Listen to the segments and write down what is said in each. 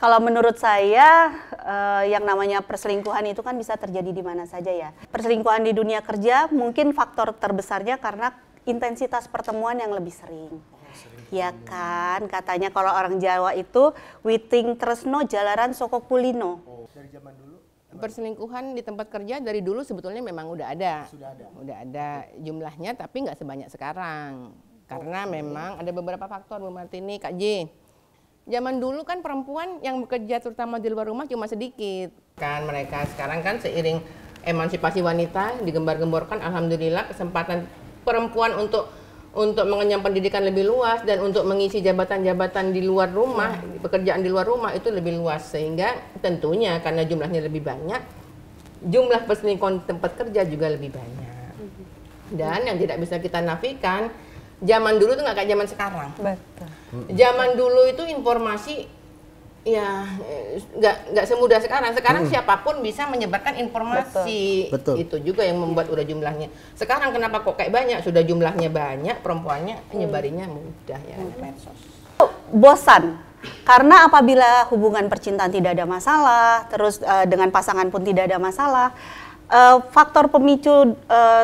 Kalau menurut saya, yang namanya perselingkuhan itu kan bisa terjadi di mana saja ya. Perselingkuhan di dunia kerja mungkin faktor terbesarnya karena intensitas pertemuan yang lebih sering. Ya kan, katanya kalau orang Jawa itu witing tresno jalaran soko kulino. Dari zaman dulu Perselingkuhan di tempat kerja dari dulu sebetulnya memang udah ada. Udah ada jumlahnya tapi nggak sebanyak sekarang. Karena memang ada beberapa faktor Bu Martini, Kak J. Zaman dulu kan perempuan yang bekerja terutama di luar rumah cuma sedikit. Kan mereka sekarang kan seiring emansipasi wanita digembar-gemborkan, alhamdulillah kesempatan perempuan untuk mengenyam pendidikan lebih luas dan untuk mengisi jabatan-jabatan di luar rumah, pekerjaan di luar rumah itu lebih luas, sehingga tentunya karena jumlahnya lebih banyak, jumlah perselingkuhan tempat kerja juga lebih banyak. Dan yang tidak bisa kita nafikan, zaman dulu itu nggak kayak zaman sekarang. Betul. Zaman dulu itu informasi ya nggak semudah sekarang. Sekarang siapapun bisa menyebarkan informasi. Betul. Itu juga yang membuat udah jumlahnya. Sekarang kenapa kok kayak banyak? Sudah jumlahnya banyak, perempuannya nyebarinya mudah ya. Medsos. Bosan. Karena apabila hubungan percintaan tidak ada masalah, terus dengan pasangan pun tidak ada masalah, faktor pemicu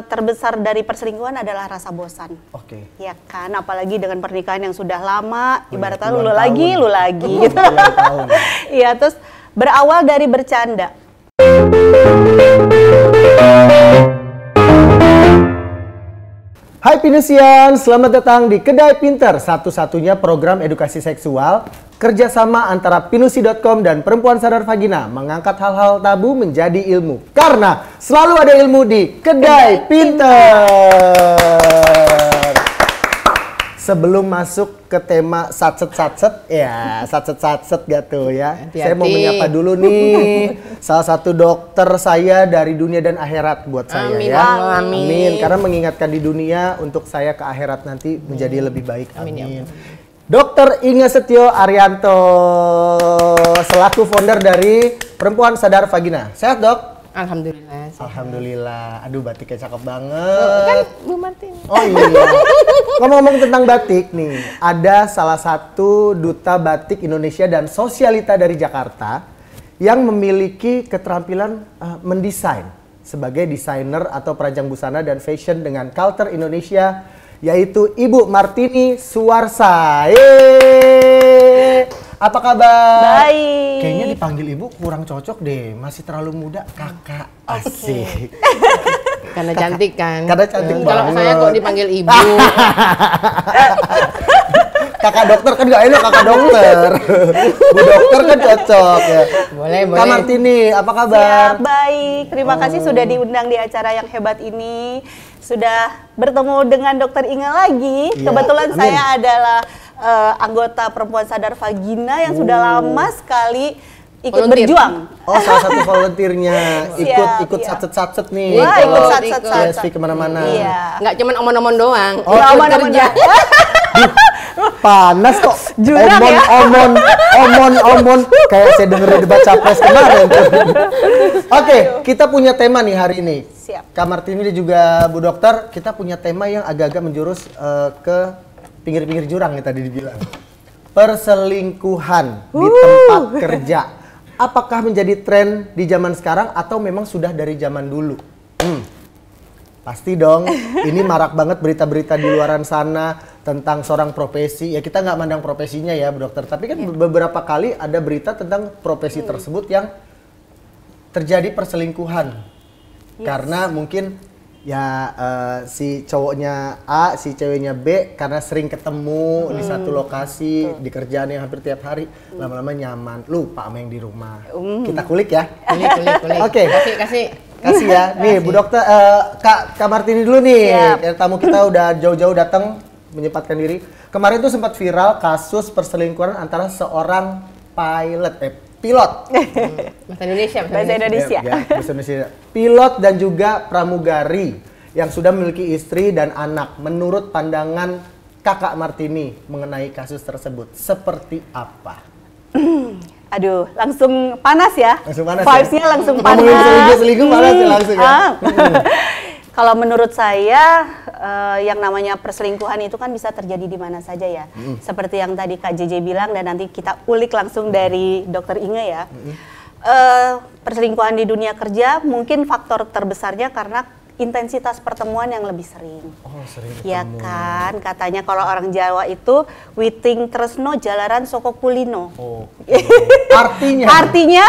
terbesar dari perselingkuhan adalah rasa bosan. Oke. Ya kan, apalagi dengan pernikahan yang sudah lama, ibaratnya puluhan lu tahun. lagi gitu. Puluhan tahun. Iya, terus berawal dari bercanda. Hai Pinusian, selamat datang di Kedai Pinter, satu-satunya program edukasi seksual kerjasama antara Pinusi.com dan Perempuan Sadar Vagina, mengangkat hal-hal tabu menjadi ilmu. Karena selalu ada ilmu di Kedai Pinter. Sebelum masuk ke tema satset-satset, ya satset-satset gitu ya. Hati-hati. Saya mau menyapa dulu nih salah satu dokter saya dari dunia dan akhirat buat saya Amin, ya. Allah, amin. Karena mengingatkan di dunia untuk saya ke akhirat nanti menjadi lebih baik. Amin, ya Amin. Dr. Inge Setio Arianto selaku founder dari Perempuan Sadar Vagina. Sehat, Dok? Alhamdulillah. Alhamdulillah. Aduh, batiknya cakep Kan banget. Bu Martini. Oh iya. Ngomong-ngomong tentang batik nih, ada salah satu duta batik Indonesia dan sosialita dari Jakarta yang memiliki keterampilan mendesain sebagai desainer atau perancang busana dan fashion dengan culture Indonesia, yaitu Ibu Martini Suwarsa. Yeay! Apa kabar? Baik. Kayaknya dipanggil ibu kurang cocok deh, masih terlalu muda. Kakak, asik. Karena cantik kan. Karena cantik Kalau banget. saya kok dipanggil ibu. Kakak dokter kan gak enak, kakak dokter. Bu dokter kan cocok ya. Boleh, Kak boleh. Martini, apa kabar? Siap, baik. Terima kasih sudah diundang di acara yang hebat ini. Sudah bertemu dengan Dokter Inge lagi. Iya, Kebetulan amin. saya adalah anggota Perempuan Sadar Vagina yang sudah lama sekali ikut Volunteer. berjuang. Oh, salah satu volunteernya ikut iya. satset-satset nih. Wah, ikut kalau satset-satset. PSV kemana-mana. Iya. Nggak cuman omon-omon doang. Oh, ikut omon-omon kerja. Panas kok. Jurang ya? Omon kayak saya denger di debat capres kemarin. Oke, kita punya tema nih hari ini. Siap. Kak Martini dan juga Bu Dokter, kita punya tema yang agak-agak menjurus ke pinggir-pinggir jurang nih tadi dibilang. Perselingkuhan di tempat kerja. Apakah menjadi tren di zaman sekarang atau memang sudah dari zaman dulu? Pasti dong, ini marak banget berita-berita di luaran sana tentang seorang profesi. Ya kita nggak mandang profesinya ya Bu Dokter, tapi kan beberapa kali ada berita tentang profesi tersebut yang terjadi perselingkuhan. Karena mungkin ya si cowoknya A, si ceweknya B karena sering ketemu di satu lokasi, di kerjaan yang hampir tiap hari, lama-lama nyaman, lupa sama yang di rumah. Kita kulik ya. Kulik. Oke. Kasih ya. Nih Bu Dokter, Kak Martini dulu nih. Siap. Tamu kita udah jauh-jauh datang menyempatkan diri. Kemarin tuh sempat viral kasus perselingkuhan antara seorang pilot. Bahasa Indonesia. Bahasa Indonesia. Ya, bahasa Indonesia. Pilot dan juga pramugari yang sudah memiliki istri dan anak. Menurut pandangan Kakak Martini mengenai kasus tersebut, seperti apa? Aduh, langsung panas ya. Langsung panas Vibes-nya ya? langsung Ngomongin panas. selingkuh panas ya langsung ya? Kalau menurut saya, yang namanya perselingkuhan itu kan bisa terjadi di mana saja ya. Seperti yang tadi Kak JJ bilang dan nanti kita ulik langsung dari Dokter Inge ya. Perselingkuhan di dunia kerja mungkin faktor terbesarnya karena intensitas pertemuan yang lebih sering. Oh, sering Ya ketemu. kan, katanya kalau orang Jawa itu witing tresno jalaran soko kulino. Oh. Artinya? Artinya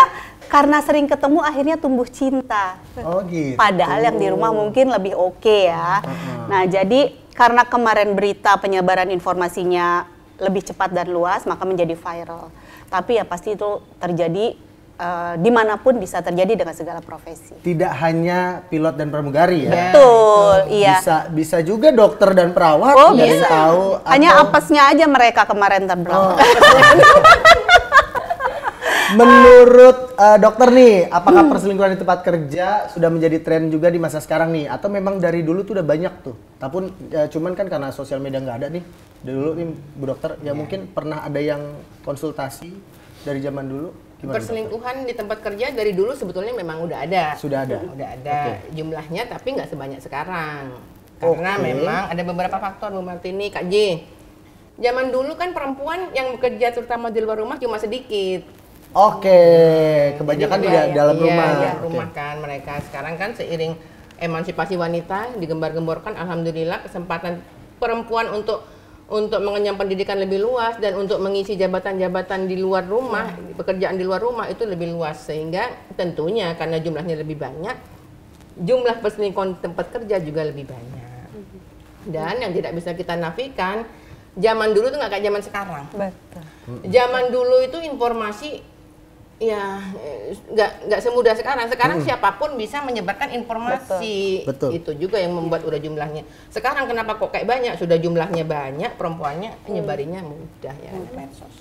karena sering ketemu akhirnya tumbuh cinta. Oh gitu. Padahal yang di rumah mungkin lebih oke ya. Nah, jadi karena kemarin berita penyebaran informasinya lebih cepat dan luas, maka menjadi viral. Tapi ya pasti itu terjadi dimanapun, bisa terjadi dengan segala profesi. Tidak hanya pilot dan pramugari ya. Betul, iya. Bisa juga dokter dan perawat. Oh, nggak ada yang bisa. tahu. Hanya atau- apesnya aja mereka kemarin terbelakang. Menurut dokter nih, apakah perselingkuhan di tempat kerja sudah menjadi tren juga di masa sekarang nih? Atau memang dari dulu tuh udah banyak tuh? Tapi cuman kan karena sosial media nggak ada nih. Dari dulu nih Bu Dokter, ya mungkin pernah ada yang konsultasi dari zaman dulu. Gimana, Perselingkuhan di tempat kerja dari dulu sebetulnya memang udah ada. Sudah ada? Udah ada Oke. jumlahnya, tapi nggak sebanyak sekarang. Karena Oke. memang ada beberapa faktor, Bu Martini, Kak J. Zaman dulu kan perempuan yang bekerja terutama di luar rumah cuma sedikit. Oke, kebanyakan di Jadi, dalam iya, rumah. di dalam Oke. rumah kan mereka. Sekarang kan seiring emansipasi wanita digembar-gemborkan, alhamdulillah kesempatan perempuan untuk mengenyam pendidikan lebih luas dan untuk mengisi jabatan-jabatan di luar rumah, pekerjaan di luar rumah itu lebih luas, sehingga tentunya karena jumlahnya lebih banyak, jumlah perselingkuhan di tempat kerja juga lebih banyak. Dan yang tidak bisa kita nafikan, zaman dulu tuh nggak kayak zaman sekarang. Betul. Zaman dulu itu informasi ya nggak semudah sekarang. Sekarang siapapun bisa menyebarkan informasi. Betul. Itu juga yang membuat udah jumlahnya. Sekarang kenapa kok kayak banyak? Sudah jumlahnya banyak, perempuannya nyebarinya mudah ya, medsos.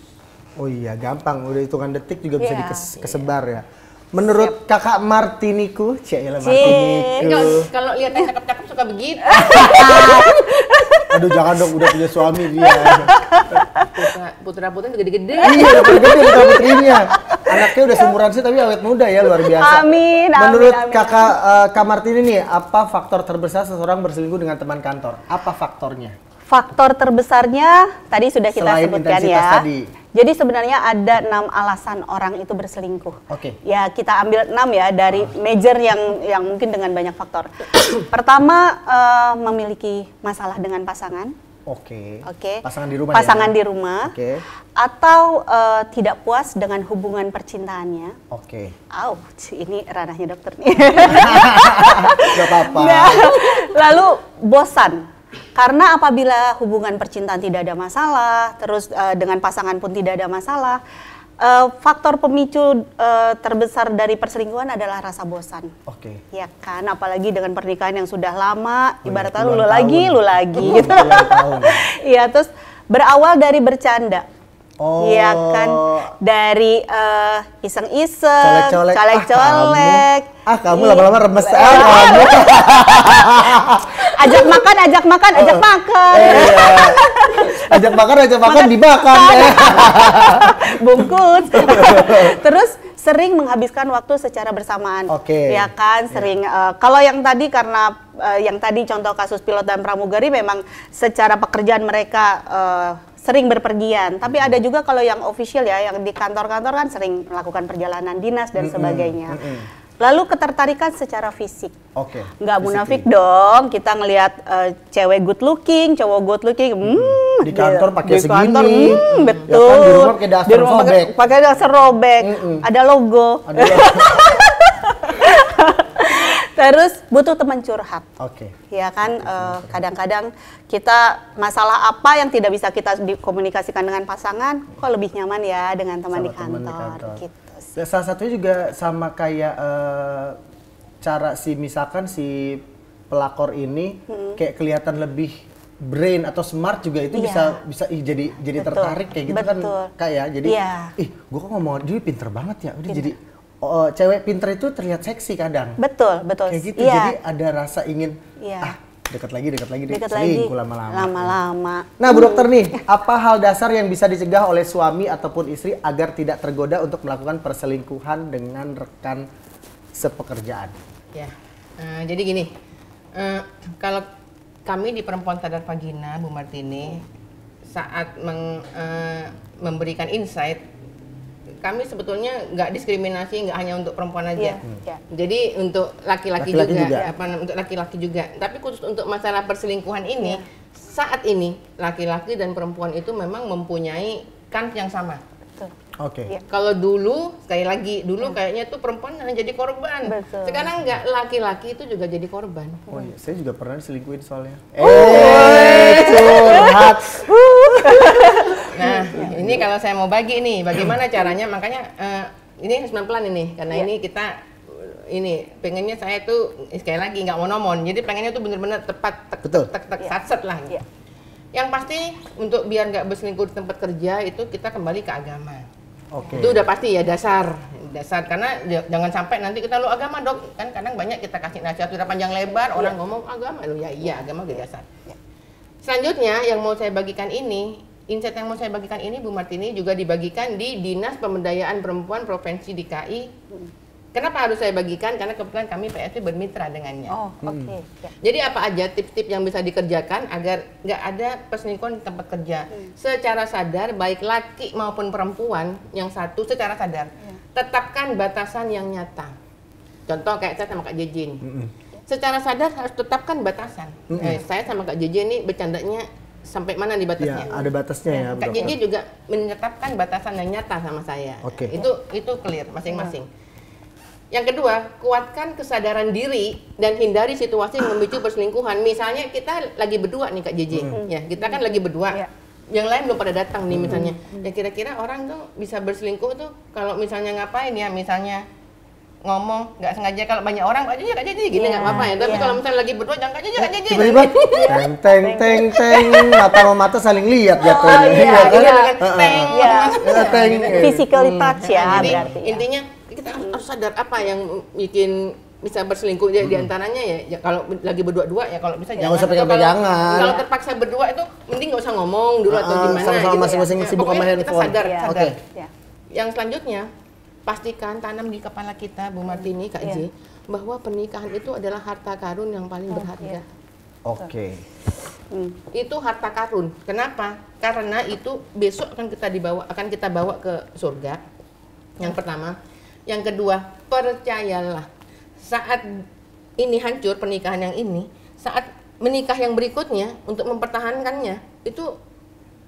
Oh iya, gampang. Udah hitungan detik juga bisa Iya. kesebar ya. Menurut Kakak Martiniku, Cielah Cie. Martiniku. Kalau lihat yang cakep-cakep suka begitu. Aduh jangan dong, udah punya suami dia. Putra-putra juga gede-gede. Iya, udah gede putra putrinya. Anaknya udah seumuran sih tapi awet muda ya, luar biasa. Amin, Menurut amin, amin. Kakak Kak Martini nih, apa faktor terbesar seseorang berselingkuh dengan teman kantor? Apa faktornya? Faktor terbesarnya tadi sudah kita Selain sebutkan intensitas ya. tadi. Jadi sebenarnya ada 6 alasan orang itu berselingkuh. Oke. Ya kita ambil 6 ya dari major yang mungkin dengan banyak faktor. Pertama memiliki masalah dengan pasangan. Oke. Oke. Pasangan di rumah Pasangan ya? di rumah. Oke. Atau tidak puas dengan hubungan percintaannya. Oke. Ouch, ini ranahnya dokter nih. Gak apa-apa. Nah, lalu bosan. Karena apabila hubungan percintaan tidak ada masalah, terus dengan pasangan pun tidak ada masalah, faktor pemicu terbesar dari perselingkuhan adalah rasa bosan. Oke. Ya kan, apalagi dengan pernikahan yang sudah lama, Oh, ibaratnya puluhan lu lagi, tahun. lu lagi gitu. Puluhan tahun. Iya, terus berawal dari bercanda. Oh. Iya kan, dari iseng-iseng, Colek-colek. colek-colek. Kamu lama-lama remes Iya. kamu. Ajak makan, ajak makan. Iya. Ajak makan dibakar. Bungkus. Terus sering menghabiskan waktu secara bersamaan. Oke. Ya kan, sering. Kalau yang tadi karena yang tadi contoh kasus pilot dan pramugari memang secara pekerjaan mereka sering berpergian. Tapi ada juga kalau yang official ya, yang di kantor-kantor kan sering melakukan perjalanan dinas dan sebagainya. Lalu ketertarikan secara fisik. Oke. Nggak munafik dong, kita ngelihat cewek good looking, cowok good looking, Di kantor pakai di segini. kantor, Ya betul. kan, di rumah pakai dasar Di rumah robek. pakai dasar robek, ada logo. Aduh. Terus butuh teman curhat. Oke. Ya kan, kadang-kadang kita masalah apa yang tidak bisa kita dikomunikasikan dengan pasangan, kok lebih nyaman ya dengan teman di Sama teman di kantor. kantor. Gitu sih. Ya, salah satunya juga sama kayak cara misalkan si pelakor ini kayak kelihatan lebih brain atau smart juga itu Iya. bisa jadi Betul. tertarik kayak gitu kan Betul. kayak jadi Iya. gua kok ngomong dia pinter banget ya udah jadi cewek pinter itu terlihat seksi kadang Betul, betul. kayak gitu Iya. jadi ada rasa ingin Iya. dekat lagi Dekat lagi, selingkuh lama-lama. lama-lama. Nah, Bu Dokter nih, apa hal dasar yang bisa dicegah oleh suami ataupun istri agar tidak tergoda untuk melakukan perselingkuhan dengan rekan sepekerjaan? Ya, jadi gini, kalau kami di Perempuan Sadar Vagina, Bu Martini, saat memberikan insight, kami sebetulnya nggak diskriminasi, nggak hanya untuk perempuan aja. Jadi untuk laki-laki juga. Untuk laki-laki juga. Tapi khusus untuk masalah perselingkuhan ini, saat ini laki-laki dan perempuan itu memang mempunyai kans yang sama. Oke. Kalau dulu, sekali lagi, dulu kayaknya tuh perempuan hanya jadi korban. Betul. Sekarang enggak, laki-laki itu juga jadi korban. Oh iya, saya juga pernah diselingkuhin soalnya. Curhat. Nah, ini kalau saya mau bagi nih, bagaimana caranya? Makanya ini harus pelan-pelan ini, karena ini kita pengennya saya tuh sekali lagi nggak monomon. Jadi pengennya tuh bener-bener tepat, tek satset lah. Yang pasti untuk biar nggak berselingkuh di tempat kerja itu kita kembali ke agama. Itu udah pasti ya, dasar karena jangan sampai nanti kita lu agama dok, kan kadang banyak kita kasih nasihat udah panjang lebar orang ngomong agama lu ya iya agama udah dasar. Selanjutnya yang mau saya bagikan ini, insight yang mau saya bagikan ini Bu Martini juga dibagikan di Dinas Pemberdayaan Perempuan Provinsi DKI. Kenapa harus saya bagikan? Karena kebetulan kami PSP bermitra dengannya. Jadi apa aja tips-tips yang bisa dikerjakan agar nggak ada perselingkuhan di tempat kerja. Secara sadar, baik laki maupun perempuan, yang satu secara sadar. Tetapkan batasan yang nyata. Contoh kayak saya sama Kak Jejin. Secara sadar harus tetapkan batasan. Saya sama Kak Jejin ini bercandanya sampai mana nih batasnya? Ya, ada batasnya ya. Kak Jejin juga menetapkan batasan yang nyata sama saya. Itu clear masing-masing. Yang kedua, kuatkan kesadaran diri dan hindari situasi yang memicu perselingkuhan. Misalnya kita lagi berdua nih Kak JJ, ya kita kan lagi berdua. Yang lain belum pada datang nih misalnya. Ya kira-kira orang tuh bisa berselingkuh tuh kalau misalnya ngapain ya? Misalnya ngomong nggak sengaja, kalau banyak orang Kak JJ gini nggak apa-apa ya. Tapi kalau misalnya lagi berdua jangan Kak JJ. Tiba-tiba teng mata sama mata saling lihat jatuhnya. Physically touch ya berarti. Intinya kita harus sadar apa yang bikin bisa berselingkuh di antaranya ya kalau lagi berdua-dua ya kalau bisa jangan usah pegang-pegangan. Kalau terpaksa berdua itu mending nggak usah ngomong dulu atau gimana sama-sama gitu masing-masing sibuk sama handphone. Kita sadar. Yang selanjutnya pastikan tanam di kepala kita Bu Martini Kak J bahwa pernikahan itu adalah harta karun yang paling berharga. Itu harta karun. Kenapa? Karena itu besok akan kita bawa ke surga. Yang pertama. Yang kedua, percayalah, saat ini hancur pernikahan yang ini, saat menikah yang berikutnya untuk mempertahankannya itu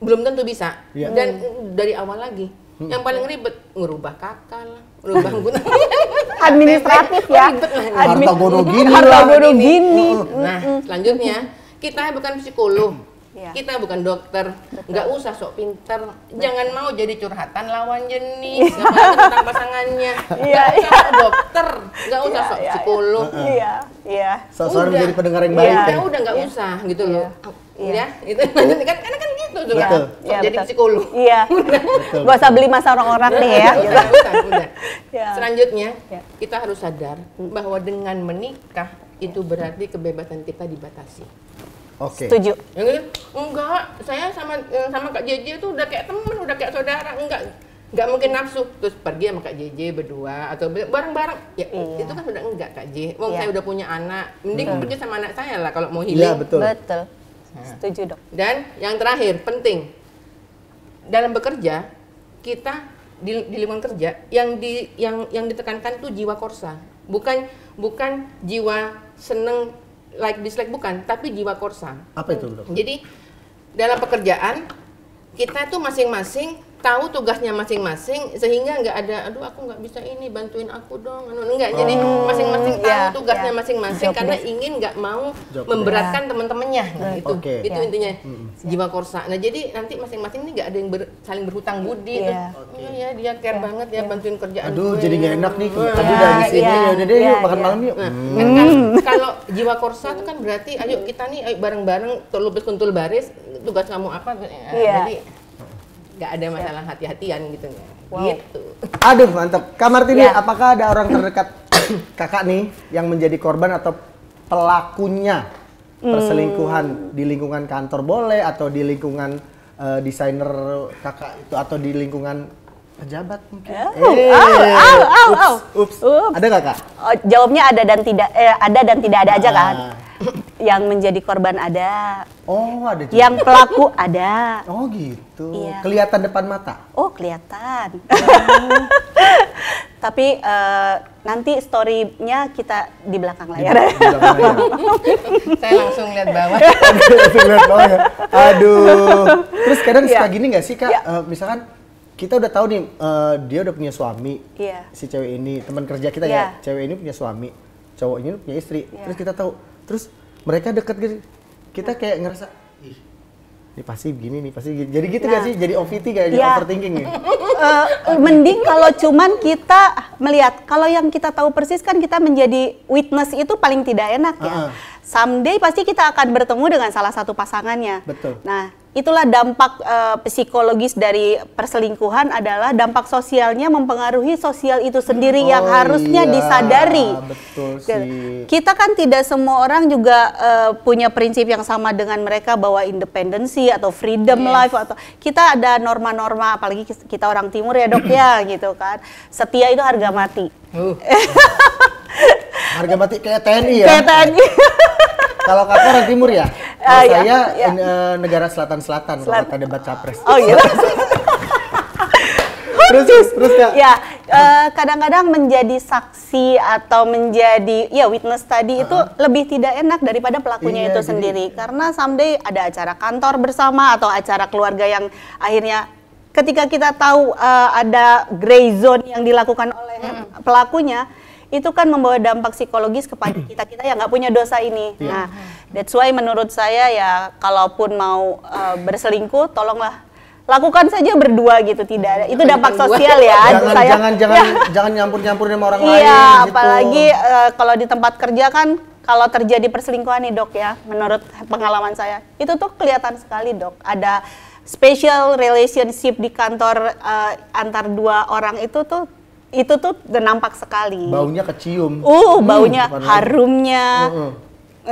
belum tentu bisa. Dan dari awal lagi, yang paling ribet ngurubah kakak lah, ngurubah administratif ya. Harta gono gini. Nah, selanjutnya kita bukan psikolog. Kita bukan dokter, nggak usah sok pinter, jangan mau jadi curhatan lawan jenis, apalagi tentang pasangannya, nggak usah dokter, nggak usah sok psikolog, sok jadi pendengar yang baik ya udah nggak usah gitu loh, ya itu kan karena kan gitu tuh kan, jadi psikolog, nggak usah beli masa orang-orang deh ya. Udah. Selanjutnya kita harus sadar bahwa dengan menikah itu berarti kebebasan kita dibatasi. Setuju. Enggak, saya sama Kak JJ itu udah kayak temen, udah kayak saudara, enggak mungkin nafsu terus pergi sama Kak JJ berdua atau bareng-bareng. Ya itu kan udah enggak Kak J. Saya udah punya anak, mending pergi sama anak saya lah kalau mau healing. Iya, betul. Setuju, Dok. Dan yang terakhir penting dalam bekerja kita di lingkungan kerja yang ditekankan tuh jiwa korsa, bukan jiwa seneng like dislike bukan, tapi jiwa korsa. Apa itu, Dok? Jadi dalam pekerjaan kita tuh masing-masing tahu tugasnya masing-masing sehingga nggak ada aduh aku nggak bisa ini bantuin aku dong enggak. Jadi masing-masing tahu tugasnya masing-masing karena ingin nggak mau memberatkan teman-temannya. Nah, itu intinya jiwa korsa. Nah jadi nanti masing-masing ini nggak ada yang saling berhutang budi ya dia care banget ya bantuin kerjaan aduh gue. Jadi nggak enak nih tadi dari sini yaudah deh yuk makan malam yuk. Kalau jiwa korsa itu kan berarti ayo kita nih ayo bareng-bareng terlebih kuntul baris tugas kamu apa jadi nggak ada masalah hati-hatian gitu. Gitu. Aduh mantap. Kak Martini, apakah ada orang terdekat kakak nih yang menjadi korban atau pelakunya perselingkuhan di lingkungan kantor boleh atau di lingkungan desainer kakak itu atau di lingkungan pejabat mungkin? Ups. Ada nggak Kak? Jawabnya ada dan tidak ada aja kan. Yang menjadi korban ada. Oh, ada juga. Yang pelaku ada. Oh gitu. Iya. Kelihatan depan mata. Oh, kelihatan. Tapi nanti story-nya kita di belakang layar. Saya langsung lihat bawah. Lihat bawah ya. Aduh. Terus kadang Iya. suka gini nggak sih Kak? Iya. Misalkan kita udah tahu nih dia udah punya suami. Iya. Si cewek ini teman kerja kita Iya. ya. Cewek ini punya suami, cowok ini punya istri. Iya. Terus kita tahu. Terus mereka deket gitu. Kita kayak ngerasa, ih, ini pasti begini nih, pasti gini. Jadi gitu nggak sih? Jadi OVT kayaknya, Iya. overthinking nih. Mending kalau cuman kita melihat, kalau yang kita tahu persis kan kita menjadi witness itu paling tidak enak ya. Someday pasti kita akan bertemu dengan salah satu pasangannya. Betul. Nah, itulah dampak psikologis dari perselingkuhan adalah dampak sosialnya mempengaruhi sosial itu sendiri yang harusnya iya, disadari. betul sih. Kita kan tidak semua orang juga punya prinsip yang sama dengan mereka bahwa independensi atau freedom life atau kita ada norma-norma, apalagi kita orang timur ya dok ya gitu kan. Setia itu harga mati. Harga mati kayak TNI ya. Kayak tadi. Kalau kakak orang timur ya. Kalau Iya, saya iya. negara selatan-selatan kalau kata debat capres. Oh iya. terus Kak. Ya, kadang-kadang menjadi saksi atau menjadi ya witness tadi itu lebih tidak enak daripada pelakunya Iya, itu jadi- sendiri. Karena someday ada acara kantor bersama atau acara keluarga yang akhirnya ketika kita tahu ada gray zone yang dilakukan oleh pelakunya, itu kan membawa dampak psikologis kepada kita yang nggak punya dosa ini. Nah, that's why menurut saya ya kalaupun mau berselingkuh, tolonglah lakukan saja berdua gitu, tidak ada. Itu dampak sosial ya. Jangan nyampur-nyampurin sama orang lain. Iya, gitu. apalagi kalau di tempat kerja kan kalau terjadi perselingkuhan nih dok ya, menurut pengalaman saya itu tuh kelihatan sekali dok. Ada special relationship di kantor antar dua orang itu tuh nampak sekali. Baunya kecium. Baunya, bukan lagi. harumnya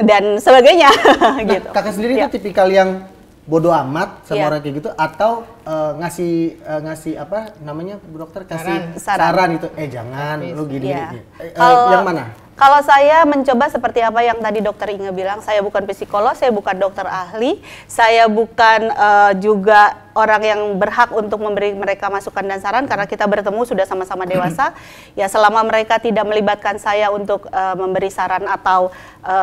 dan sebagainya gitu. Kakak sendiri Ya. itu tipikal yang bodoh amat sama Iya. orang kayak gitu atau ngasih apa namanya Bu Dokter kasih Saran. saran gitu. Jangan lu gini. Iya. gini. Kalau- Yang mana? Kalau saya mencoba seperti apa yang tadi Dokter Inge bilang, saya bukan psikolog, saya bukan dokter ahli, saya bukan juga orang yang berhak untuk memberi mereka masukan dan saran karena kita bertemu sudah sama-sama dewasa. Ya selama mereka tidak melibatkan saya untuk memberi saran atau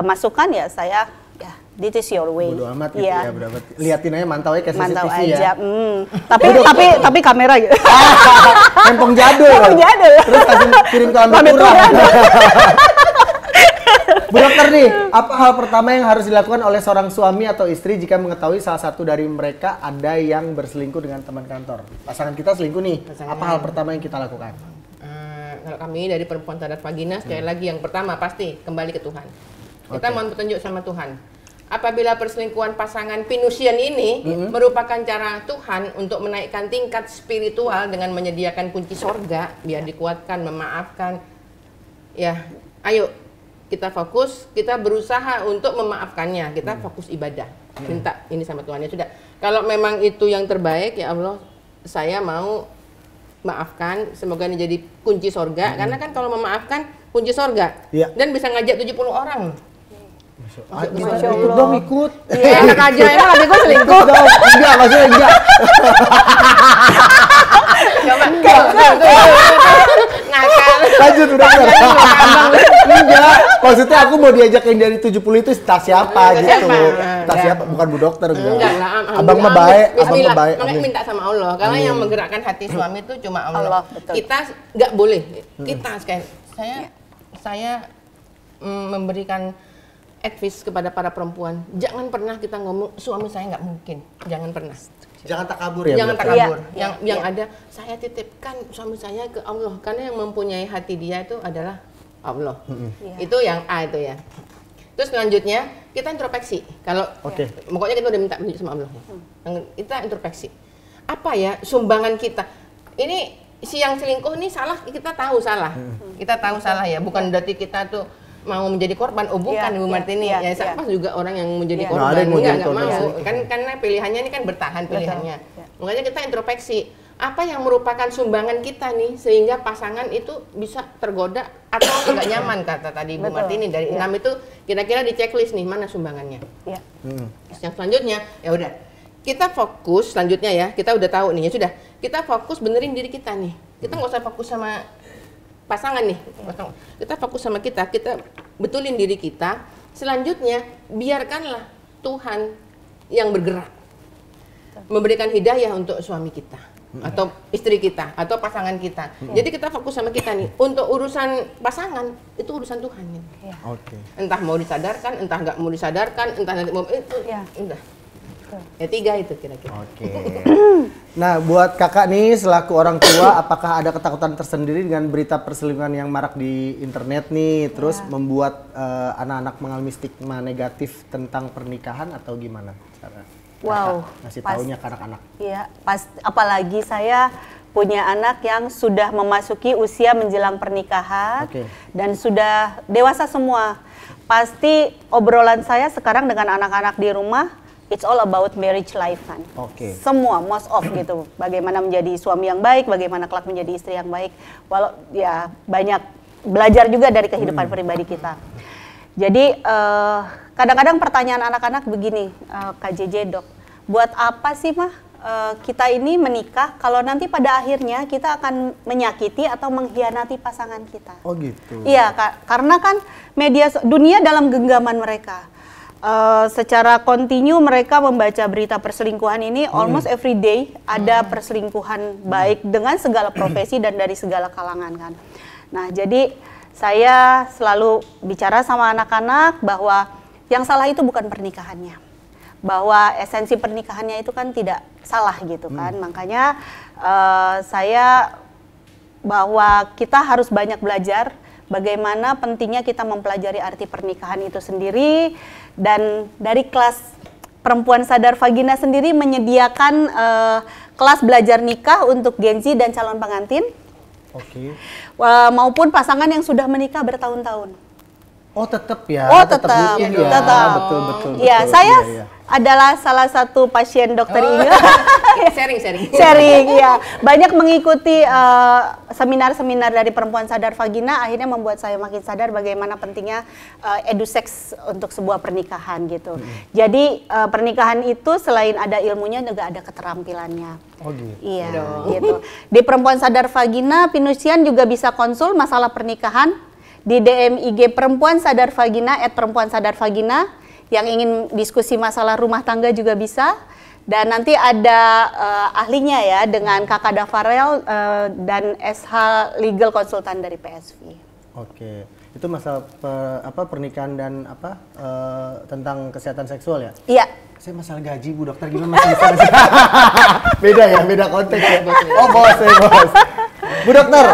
masukan ya saya ya this is your way. Bodoh amat gitu Iya. ya, bodoh amat. Liatin aja mantau aja kayak Mantau CCTV aja. ya. Tapi kamera gitu. Handphone jadul. Handphone jadul. Terus kasih kirim ke Pamit Ametura. Tuhan. Bu Dokter nih, apa hal pertama yang harus dilakukan oleh seorang suami atau istri jika mengetahui salah satu dari mereka ada yang berselingkuh dengan teman kantor? Pasangan kita selingkuh nih, apa hal pertama yang kita lakukan? Kalau kami dari Perempuan Sadar Vagina, sekali lagi yang pertama pasti kembali ke Tuhan. Kita mohon petunjuk sama Tuhan. Apabila perselingkuhan pasangan pinusian ini merupakan cara Tuhan untuk menaikkan tingkat spiritual dengan menyediakan kunci sorga, biar dikuatkan, memaafkan. Ya, ayo kita fokus, kita berusaha untuk memaafkannya, kita fokus ibadah, minta ini sama Tuhan ya sudah. Kalau memang itu yang terbaik, ya Allah, saya mau maafkan, semoga ini jadi kunci sorga, karena kan kalau memaafkan kunci sorga, Iya. dan bisa ngajak 70 orang. Kita ikut dong, ikut. Iya, enak aja, emang adek gue selingkuh. Ikut dong. Enggak, maksudnya enggak. Coba, ngakal. Lanjut udah. Enggak, maksudnya aku mau diajak yang dari 70 itu entah siapa gitu. Siapa? Entah siapa, bukan Bu Dokter gitu. Enggak lah, Abang mah baik, abang Bismillah. mah baik. Makanya Amin. minta sama Allah, karena Amin. yang menggerakkan hati suami itu cuma Allah. Allah, betul. Kita nggak boleh, kita sekali. Saya memberikan advice kepada para perempuan, jangan pernah kita ngomong suami saya nggak mungkin, jangan pernah. Jangan takabur ya. Jangan Bu Dokter? takabur. Iya, Yang iya. ada saya titipkan suami saya ke Allah, karena yang mempunyai hati dia itu adalah Allah. Iya. Itu yang A itu ya. Terus selanjutnya kita introspeksi. Kalau Oke. pokoknya kita udah minta petunjuk sama Allah. Kita introspeksi. Apa ya sumbangan kita? Ini si yang selingkuh ini salah, kita tahu salah. Kita tahu salah ya, bukan berarti kita tuh mau menjadi korban. Oh bukan, Iya, Ibu iya, Martini. iya, Ya siapa juga orang yang menjadi Iya. Nggak ada korban. yang mau jadi Enggak korban. mau. Kan karena pilihannya ini kan bertahan pilihannya. Iya. Makanya kita introspeksi. apa yang merupakan sumbangan kita nih sehingga pasangan itu bisa tergoda atau nggak nyaman kata tadi Bu Martini dari 6 itu kira-kira di checklist nih mana sumbangannya. Iya. Terus yang selanjutnya ya udah kita fokus selanjutnya ya kita udah tahu nih ya sudah kita fokus benerin diri kita nih kita nggak usah fokus sama pasangan nih kita fokus sama kita betulin diri kita selanjutnya biarkanlah Tuhan yang bergerak memberikan hidayah untuk suami kita atau istri kita atau pasangan kita. Jadi kita fokus sama kita nih. Untuk urusan pasangan itu urusan Tuhan nih. Oke. Entah mau disadarkan, entah nggak mau disadarkan, entah nanti mau itu udah. Ya 3 itu kira-kira. Oke. Nah, buat kakak nih selaku orang tua, apakah ada ketakutan tersendiri dengan berita perselingkuhan yang marak di internet nih, terus membuat anak-anak mengalami stigma negatif tentang pernikahan atau gimana cara? Wow, ngasih taunya ke anak-anak. Iya, apalagi saya punya anak yang sudah memasuki usia menjelang pernikahan dan sudah dewasa semua. Pasti obrolan saya sekarang dengan anak-anak di rumah, it's all about marriage life kan. Semua, most of gitu. Bagaimana menjadi suami yang baik, bagaimana kelak menjadi istri yang baik. Walau ya banyak belajar juga dari kehidupan pribadi kita. Jadi kadang-kadang pertanyaan anak-anak begini, Kak JJ Dok, buat apa sih mah kita ini menikah kalau nanti pada akhirnya kita akan menyakiti atau mengkhianati pasangan kita? Oh gitu. Iya, karena kan dunia dalam genggaman mereka. Secara kontinu mereka membaca berita perselingkuhan ini almost every day ada perselingkuhan baik dengan segala profesi dan dari segala kalangan kan. Nah jadi saya selalu bicara sama anak-anak bahwa yang salah itu bukan pernikahannya, bahwa esensi pernikahannya itu kan tidak salah gitu kan. Makanya saya bahwa kita harus banyak belajar bagaimana pentingnya kita mempelajari arti pernikahan itu sendiri, dan dari kelas Perempuan Sadar Vagina sendiri menyediakan kelas belajar nikah untuk Gen Z dan calon pengantin. Maupun pasangan yang sudah menikah bertahun-tahun. Oh tetap ya? Oh tetap, tetap. Betul. Ya, saya adalah salah satu pasien dokter Inga. Sharing, ya. Banyak mengikuti seminar-seminar dari Perempuan Sadar Vagina, akhirnya membuat saya makin sadar bagaimana pentingnya eduseks untuk sebuah pernikahan gitu. Jadi pernikahan itu selain ada ilmunya juga ada keterampilannya. Oh gitu. Iya, gitu. Di Perempuan Sadar Vagina, Pinusian juga bisa konsul masalah pernikahan di DM IG Perempuan Sadar Vagina @perempuansadarvagina. Yang ingin diskusi masalah rumah tangga juga bisa. Dan nanti ada ahlinya ya dengan Kakak Dafarel dan SH Legal Konsultan dari PSV. Oke, itu masalah pernikahan dan tentang kesehatan seksual ya? Iya. Saya masalah gaji Bu Dokter gimana masih bisa? Beda ya, beda konteks ya. Oh bos. Bu Dokter,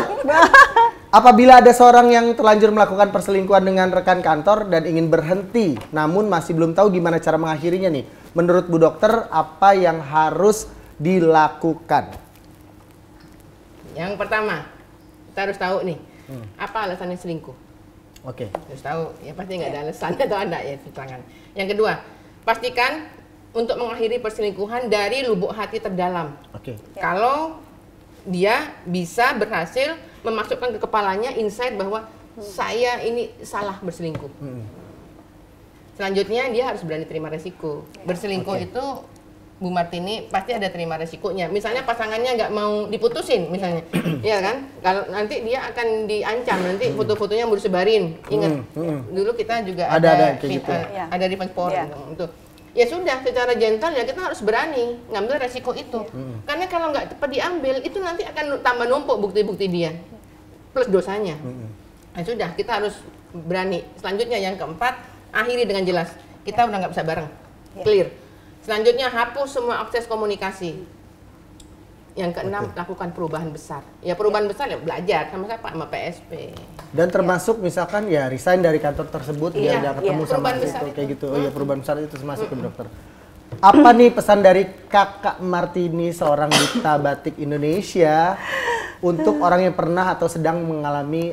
apabila ada seorang yang terlanjur melakukan perselingkuhan dengan rekan kantor dan ingin berhenti, namun masih belum tahu gimana cara mengakhirinya nih, menurut Bu Dokter apa yang harus dilakukan? Yang pertama, kita harus tahu nih, apa alasannya selingkuh. Harus tahu, ya pasti nggak ada alasan atau ada ya tangan. Yang kedua, pastikan untuk mengakhiri perselingkuhan dari lubuk hati terdalam. Kalau dia bisa berhasil memasukkan ke kepalanya insight bahwa saya ini salah berselingkuh. Selanjutnya dia harus berani terima resiko. Berselingkuh itu Bu Martini pasti ada terima resikonya. Misalnya pasangannya nggak mau diputusin misalnya, ya kan? Kalau nanti dia akan diancam, nanti foto-fotonya mau disebarin. Ingat, dulu kita juga ada di paspor itu. Ya sudah, secara gentle ya kita harus berani ngambil resiko itu. Karena kalau nggak cepat diambil, itu nanti akan tambah numpuk bukti-bukti dia. Plus dosanya. Nah sudah, kita harus berani. Selanjutnya yang keempat, akhiri dengan jelas. Kita udah nggak bisa bareng. Clear. Selanjutnya hapus semua akses komunikasi. Yang keenam, lakukan perubahan besar. Ya perubahan besar ya belajar sama siapa? Sama PSP. Dan termasuk misalkan ya resign dari kantor tersebut biar nggak ketemu sama itu kayak gitu. Oh iya perubahan besar itu termasuk ke dokter. Apa nih pesan dari Kakak Martini seorang duta batik Indonesia untuk orang yang pernah atau sedang mengalami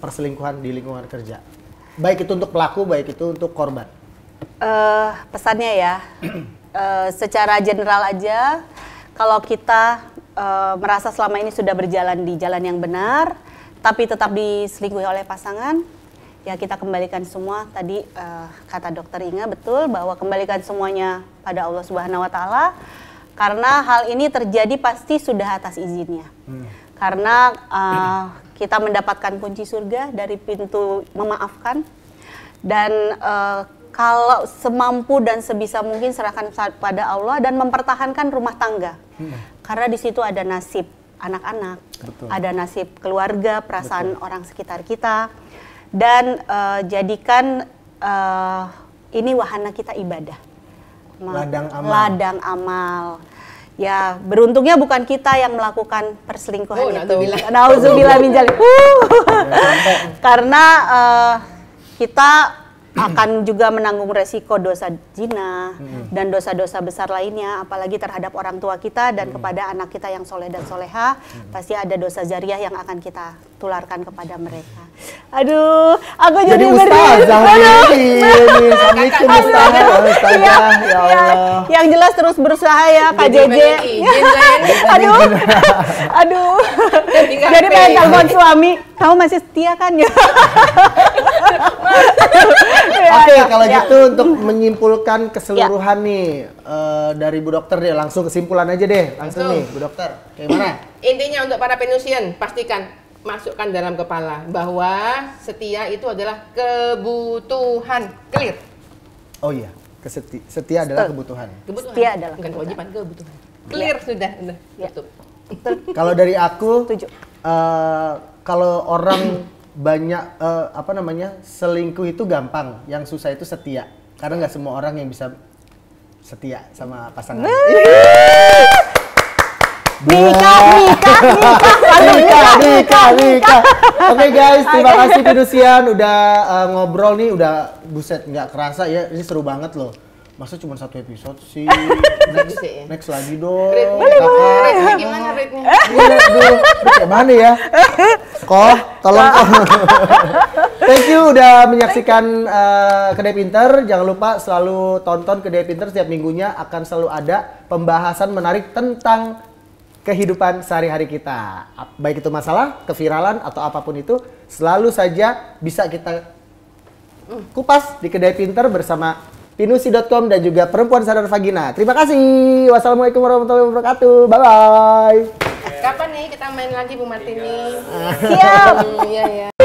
perselingkuhan di lingkungan kerja? Baik itu untuk pelaku, baik itu untuk korban. Pesannya ya, secara general aja, kalau kita merasa selama ini sudah berjalan di jalan yang benar, tapi tetap diselingkuhi oleh pasangan, ya kita kembalikan semua. Tadi kata dokter Inga betul bahwa kembalikan semuanya pada Allah Subhanahu Wa Taala, karena hal ini terjadi pasti sudah atas izinnya. Karena kita mendapatkan kunci surga dari pintu memaafkan, dan kalau semampu dan sebisa mungkin serahkan pada Allah dan mempertahankan rumah tangga. Karena di situ ada nasib anak-anak, ada nasib keluarga, perasaan orang sekitar kita, dan jadikan ini wahana kita ibadah. Ladang amal. Ya, beruntungnya bukan kita yang melakukan perselingkuhan itu. Nauzubillah min dzalik. Karena kita akan juga menanggung resiko dosa zina dan dosa-dosa besar lainnya, apalagi terhadap orang tua kita dan kepada anak kita yang soleh dan soleha, pasti ada dosa jariah yang akan kita tularkan kepada mereka. Aduh, aku jadi ustazah ini. Assalamualaikum ustazah. Ya Allah. Yang jelas terus berusaha ya Kak Jeje. Aduh. Jadi pengen telepon suami, kamu masih setia kan ya? Oke, kalau gitu untuk menyimpulkan keseluruhan nih dari Bu Dokter deh, langsung kesimpulan aja deh, langsung nih Bu Dokter, kayak mana? Intinya untuk para penusian, pastikan masukkan dalam kepala bahwa setia itu adalah kebutuhan, clear. Oh iya, setia adalah kebutuhan. Setia adalah bukan kewajiban, kebutuhan. Clear sudah. Tutup. Kalau dari aku, kalau orang banyak selingkuh itu gampang, yang susah itu setia, karena nggak semua orang yang bisa setia sama pasangan. Nikah. Oke guys, terima kasih Pinusian udah ngobrol nih, udah buset nggak kerasa ya, ini seru banget loh. Masa cuma 1 episode sih? Next lagi dong. Rate-nya gimana rate-nya? Kayak mana ya? Tolong. Thank you udah menyaksikan Kedai Pinter. Jangan lupa selalu tonton Kedai Pinter, setiap minggunya akan selalu ada pembahasan menarik tentang kehidupan sehari-hari kita. Baik itu masalah, keviralan, atau apapun itu, selalu saja bisa kita kupas di Kedai Pinter bersama Pinusi.com dan juga Perempuan Sadar Vagina. Terima kasih. Wassalamualaikum warahmatullahi wabarakatuh. Bye-bye. Kapan nih kita main lagi Bu Martini? Siap. Iya ya.